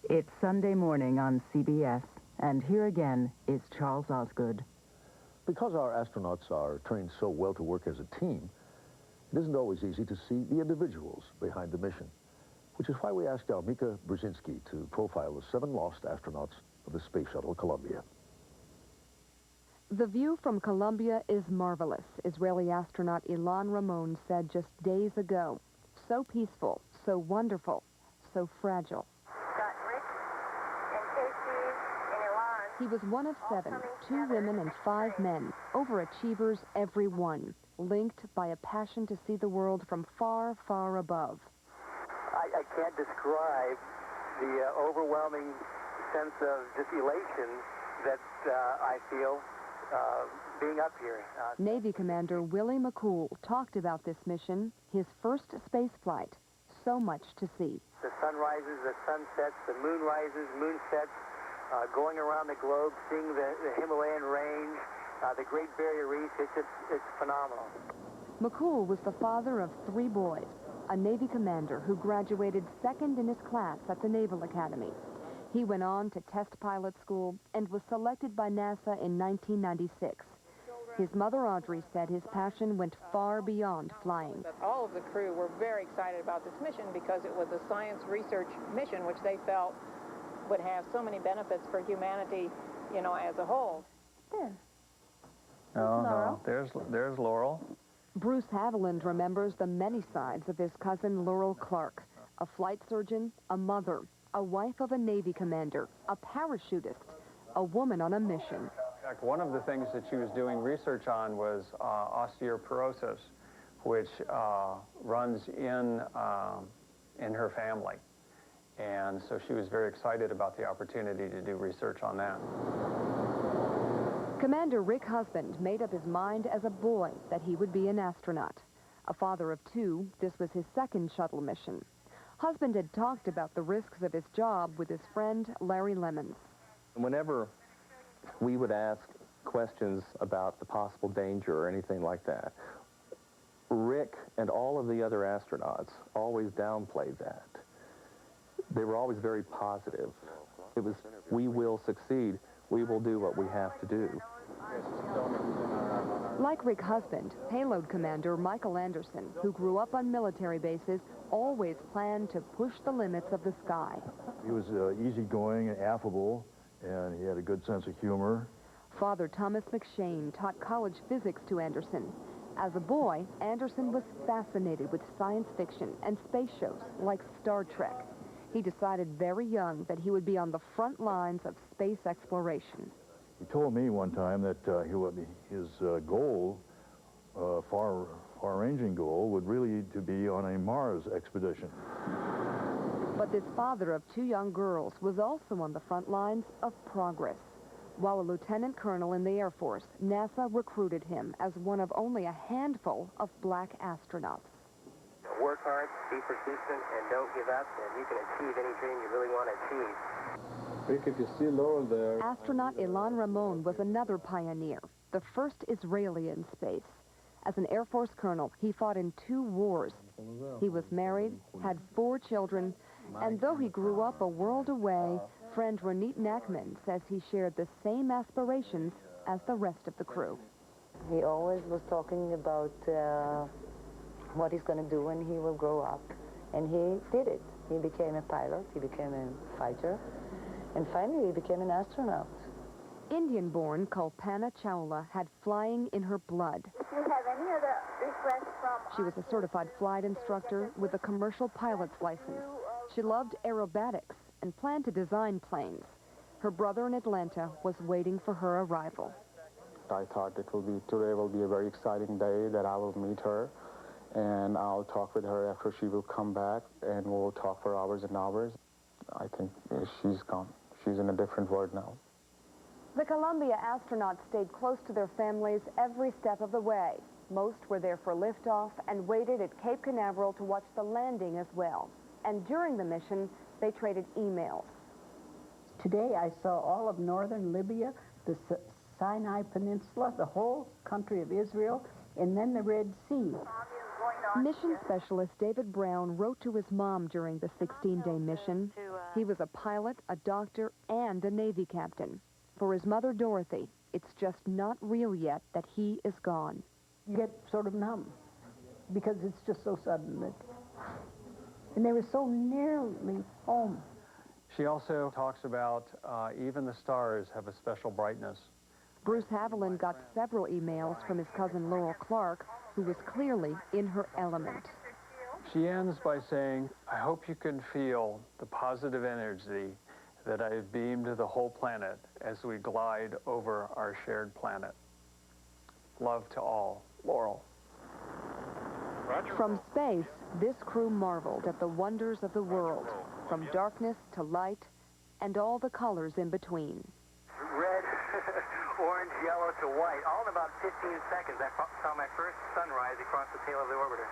It's Sunday morning on CBS, and here again is Charles Osgood. Because our astronauts are trained so well to work as a team, it isn't always easy to see the individuals behind the mission, which is why we asked Almika Brzezinski to profile the 7 lost astronauts of the Space Shuttle Columbia. The view from Columbia is marvelous, Israeli astronaut Ilan Ramon said just days ago. So peaceful, so wonderful, so fragile. He was one of 7, 2 women and 5 men, overachievers every one, linked by a passion to see the world from far, far above. I can't describe the overwhelming sense of just elation that I feel being up here. Navy Commander Willie McCool talked about this mission, his first space flight. So much to see. The sun rises, the sun sets, the moon rises, moon sets, going around the globe, seeing the Himalayan range, the Great Barrier Reef. It's phenomenal. McCool was the father of 3 boys, a Navy commander who graduated 2nd in his class at the Naval Academy. He went on to test pilot school and was selected by NASA in 1996. His mother, Audrey, said his passion went far beyond flying. All of the crew were very excited about this mission because it was a science research mission which they felt would have so many benefits for humanity, you know, as a whole. There. No, there's Laurel. Bruce Haviland remembers the many sides of his cousin Laurel Clark, a flight surgeon, a mother, a wife of a Navy commander, a parachutist, a woman on a mission. One of the things that she was doing research on was osteoporosis, which runs in her family. And so she was very excited about the opportunity to do research on that. Commander Rick Husband made up his mind as a boy that he would be an astronaut. A father of 2, this was his 2nd shuttle mission. Husband had talked about the risks of his job with his friend Larry Lemons. Whenever we would ask questions about the possible danger or anything like that, Rick and all of the other astronauts always downplayed that. They were always very positive. It was, we will succeed. We will do what we have to do. Like Rick Husband, Payload Commander Michael Anderson, who grew up on military bases, always planned to push the limits of the sky. He was easygoing and affable, and he had a good sense of humor. Father Thomas McShane taught college physics to Anderson. As a boy, Anderson was fascinated with science fiction and space shows like Star Trek. He decided very young that he would be on the front lines of space exploration. He told me one time that his goal, far-ranging goal, would really to be on a Mars expedition. But this father of 2 young girls was also on the front lines of progress. While a lieutenant colonel in the Air Force, NASA recruited him as one of only a handful of black astronauts. Work hard, be persistent, and don't give up, and you can achieve any dream you really want to achieve. Rick, if you see Laurel there... Astronaut Ilan Ramon was another pioneer, the first Israeli in space. As an Air Force colonel, he fought in 2 wars. He was married, had 4 children, and though he grew up a world away, friend Ronit Nachman says he shared the same aspirations as the rest of the crew. He always was talking about what he's going to do when he will grow up, and he did it. He became a pilot, he became a fighter, and finally he became an astronaut. Indian-born Kalpana Chawla had flying in her blood. If you have any other requests from... She was a certified flight instructor with a commercial pilot's license. She loved aerobatics and planned to design planes. Her brother in Atlanta was waiting for her arrival. I thought today will be a very exciting day that I will meet her, and I'll talk with her after she will come back, and we'll talk for hours and hours. I think she's gone. She's in a different world now. The Columbia astronauts stayed close to their families every step of the way. Most were there for liftoff and waited at Cape Canaveral to watch the landing as well. And during the mission, they traded emails. Today I saw all of northern Libya, the Sinai Peninsula, the whole country of Israel, and then the Red Sea. Mission specialist David Brown wrote to his mom during the 16-day mission. To He was a pilot, a doctor, and a Navy captain. For his mother, Dorothy, it's just not real yet that he is gone. You get sort of numb because it's just so sudden. And they were so nearly home. She also talks about even the stars have a special brightness. Bruce Haviland got several emails from his cousin Laurel Clark, who was clearly in her element. She ends by saying, I hope you can feel the positive energy that I have beamed to the whole planet as we glide over our shared planet. Love to all, Laurel. From space, this crew marveled at the wonders of the world, from darkness to light, and all the colors in between. Red, orange, yellow to white, all in about 15 seconds. I saw my first sunrise across the tail of the orbiter.